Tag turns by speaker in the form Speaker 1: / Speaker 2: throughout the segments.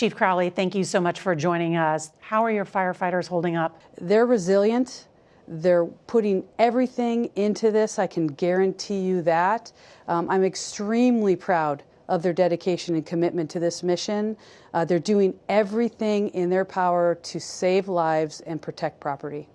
Speaker 1: Chief Crowley, thank you so much for joining us. How are your firefighters holding up?
Speaker 2: They're resilient. They're putting everything into this. I can guarantee you that. I'm extremely proud of their dedication and commitment to this mission. They're doing everything in their power to save lives and protect property.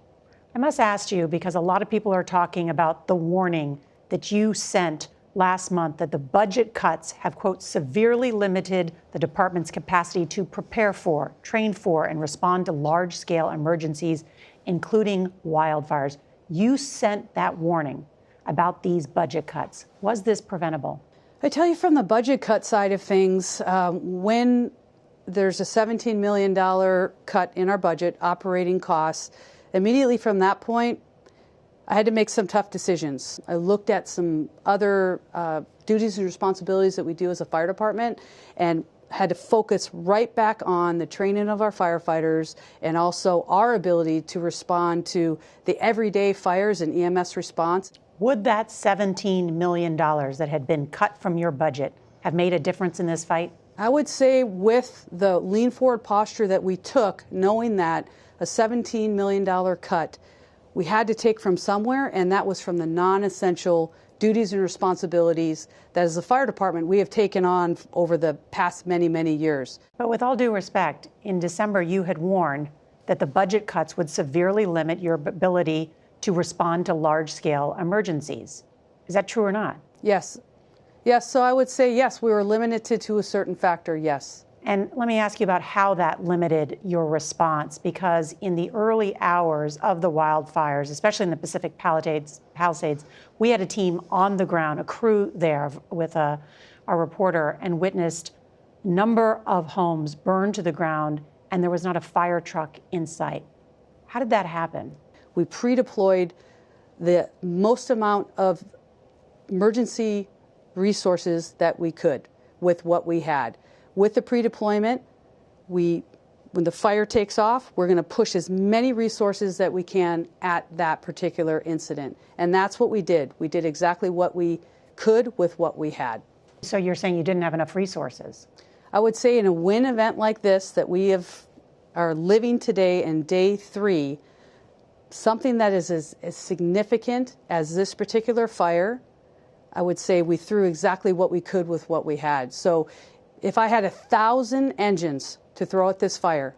Speaker 1: I must ask you, because a lot of people are talking about the warning that you sent last month that the budget cuts have, quote, severely limited the department's capacity to prepare for, train for, and respond to large-scale emergencies, including wildfires. You sent that warning about these budget cuts. Was this preventable?
Speaker 2: I tell you, from the budget cut side of things, when there's a $17 million cut in our budget, operating costs, immediately from that point, I had to make some tough decisions. I looked at some other duties and responsibilities that we do as a fire department and had to focus right back on the training of our firefighters and also our ability to respond to the everyday fires and EMS response.
Speaker 1: Would that $17 million that had been cut from your budget have made a difference in this fight?
Speaker 2: I would say with the lean forward posture that we took, knowing that a $17 million cut we had to take from somewhere, and that was from the non-essential duties and responsibilities that as a fire department we have taken on over the past many, many years.
Speaker 1: But with all due respect, in December you had warned that the budget cuts would severely limit your ability to respond to large-scale emergencies. Is that true or not?
Speaker 2: Yes. Yes, so I would say yes, we were limited to a certain factor, yes.
Speaker 1: And let me ask you about how that limited your response, because in the early hours of the wildfires, especially in the Pacific Palisades, we had a team on the ground, a crew there with our reporter, and witnessed a number of homes burned to the ground, and there was not a fire truck in sight. How did that happen?
Speaker 2: We pre-deployed the most amount of emergency resources that we could with what we had. With the pre-deployment, when the fire takes off, we're going to push as many resources that we can at that particular incident. And that's what we did. We did exactly what we could with what we had.
Speaker 1: So you're saying you didn't have enough resources?
Speaker 2: I would say in a WIN event like this that we are living today in day 3, something that is as significant as this particular fire, I would say we threw exactly what we could with what we had. So if I had 1,000 engines to throw at this fire,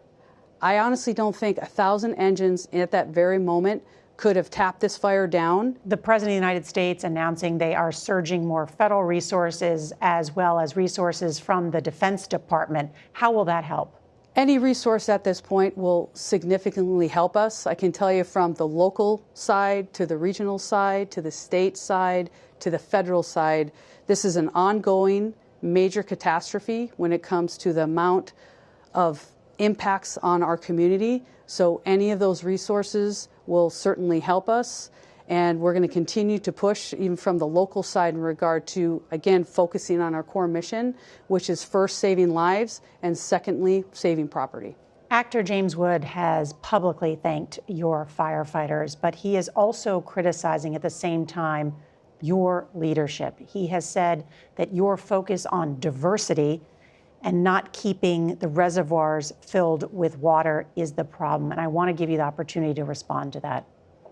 Speaker 2: I honestly don't think 1,000 engines at that very moment could have tapped this fire down.
Speaker 1: The President of the United States announcing they are surging more federal resources as well as resources from the Defense Department. How will that help?
Speaker 2: Any resource at this point will significantly help us. I can tell you from the local side to the regional side to the state side to the federal side, this is an ongoing major catastrophe when it comes to the amount of impacts on our community. So any of those resources will certainly help us. And we're going to continue to push even from the local side in regard to, again, focusing on our core mission, which is first saving lives and secondly, saving property.
Speaker 1: Actor James Wood has publicly thanked your firefighters, but he is also criticizing at the same time your leadership. He has said that your focus on diversity and not keeping the reservoirs filled with water is the problem. And I want to give you the opportunity to respond to that.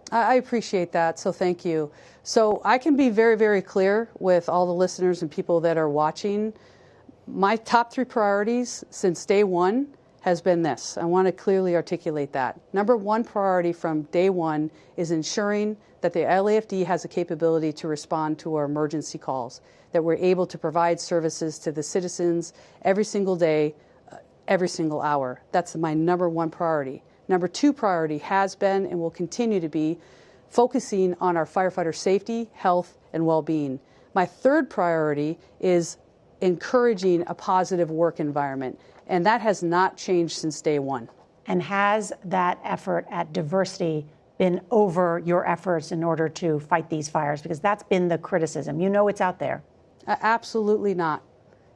Speaker 2: I appreciate that, so thank you. So I can be very, very clear with all the listeners and people that are watching. My top 3 priorities since day 1 has been this. I want to clearly articulate that. Number 1 priority from day 1 is ensuring that the LAFD has a capability to respond to our emergency calls, that we're able to provide services to the citizens every single day, every single hour. That's my number 1 priority. Number 2 priority has been and will continue to be focusing on our firefighter safety, health, and well-being. My 3rd priority is encouraging a positive work environment, and that has not changed since day 1.
Speaker 1: And has that effort at diversity been over your efforts in order to fight these fires? Because that's been the criticism. You know it's out there.
Speaker 2: Absolutely not.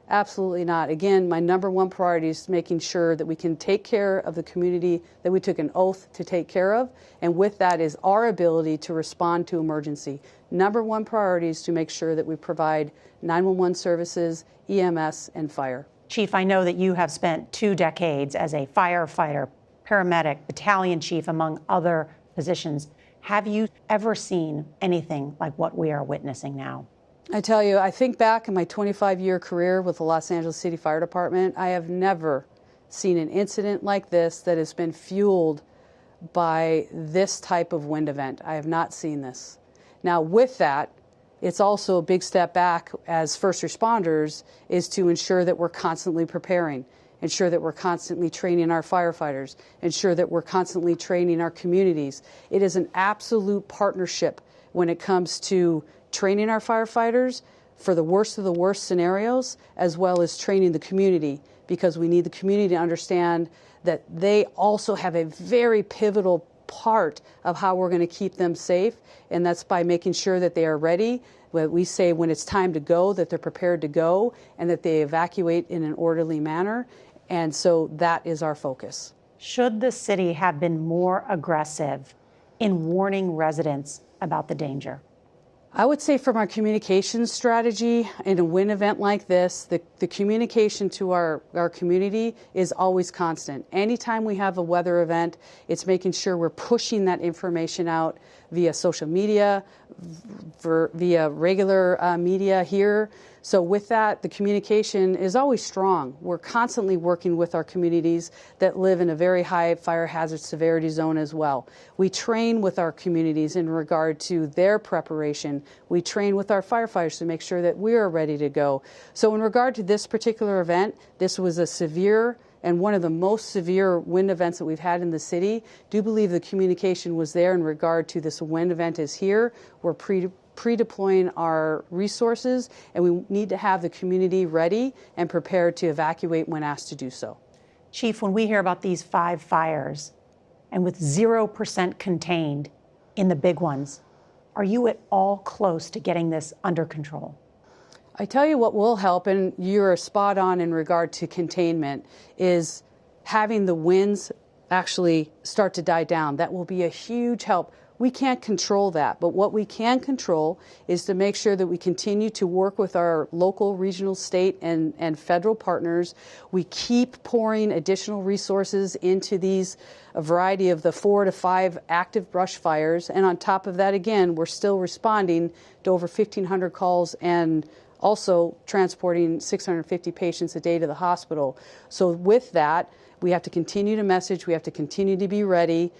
Speaker 2: Absolutely not. Again, my number 1 priority is making sure that we can take care of the community that we took an oath to take care of. And with that is our ability to respond to emergency. Number 1 priority is to make sure that we provide 911 services, EMS, and fire.
Speaker 1: Chief, I know that you have spent 2 decades as a firefighter, paramedic, battalion chief, among other positions. Have you ever seen anything like what we are witnessing now?
Speaker 2: I tell you, I think back in my 25-year career with the Los Angeles City Fire Department, I have never seen an incident like this that has been fueled by this type of wind event. I have not seen this. Now, with that, it's also a big step back as first responders is to ensure that we're constantly preparing, ensure that we're constantly training our firefighters, ensure that we're constantly training our communities. It is an absolute partnership when it comes to training our firefighters for the worst of the worst scenarios, as well as training the community, because we need the community to understand that they also have a very pivotal part of how we're going to keep them safe, and that's by making sure that they are ready. We say when it's time to go, that they're prepared to go, and that they evacuate in an orderly manner, and so that is our focus.
Speaker 1: Should the city have been more aggressive in warning residents about the danger?
Speaker 2: I would say from our communication strategy in a wind event like this, the communication to our community is always constant. Anytime we have a weather event, it's making sure we're pushing that information out via social media, via regular media here. So with that, the communication is always strong. We're constantly working with our communities that live in a very high fire hazard severity zone as well. We train with our communities in regard to their preparation. We train with our firefighters to make sure that we are ready to go. So in regard to this particular event, this was a severe and one of the most severe wind events that we've had in the city. Do believe the communication was there in regard to this wind event is here. We're pre-deploying our resources, and we need to have the community ready and prepared to evacuate when asked to do so.
Speaker 1: Chief, when we hear about these 5 fires, and with 0% contained in the big ones, are you at all close to getting this under control?
Speaker 2: I tell you what will help, and you're spot on in regard to containment, is having the winds actually start to die down. That will be a huge help. We can't control that, but what we can control is to make sure that we continue to work with our local, regional, state, and federal partners. We keep pouring additional resources into these, a variety of the 4 to 5 active brush fires, and on top of that, again, we're still responding to over 1,500 calls and also transporting 650 patients a day to the hospital. So with that, we have to continue to message, we have to continue to be ready,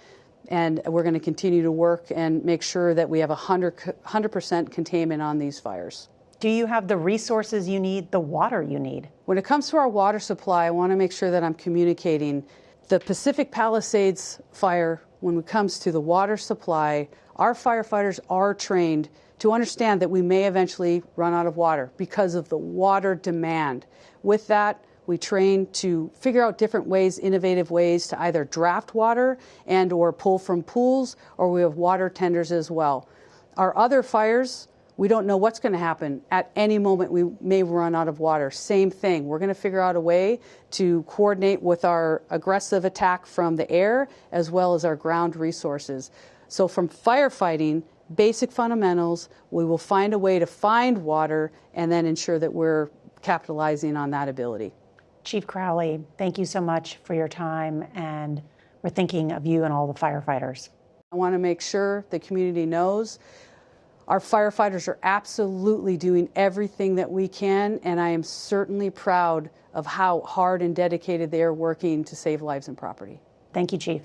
Speaker 2: and we're going to continue to work and make sure that we have 100% containment on these fires.
Speaker 1: Do you have the resources you need, the water you need?
Speaker 2: When it comes to our water supply, I want to make sure that I'm communicating. The Pacific Palisades fire, when it comes to the water supply, our firefighters are trained to understand that we may eventually run out of water because of the water demand. With that, we train to figure out different ways, innovative ways to either draft water and or pull from pools, or we have water tenders as well. Our other fires, we don't know what's going to happen. At any moment, we may run out of water. Same thing. We're going to figure out a way to coordinate with our aggressive attack from the air as well as our ground resources. So from firefighting, basic fundamentals, we will find a way to find water and then ensure that we're capitalizing on that ability.
Speaker 1: Chief Crowley, thank you so much for your time, and we're thinking of you and all the firefighters.
Speaker 2: I want to make sure the community knows our firefighters are absolutely doing everything that we can, and I am certainly proud of how hard and dedicated they are working to save lives and property.
Speaker 1: Thank you, Chief.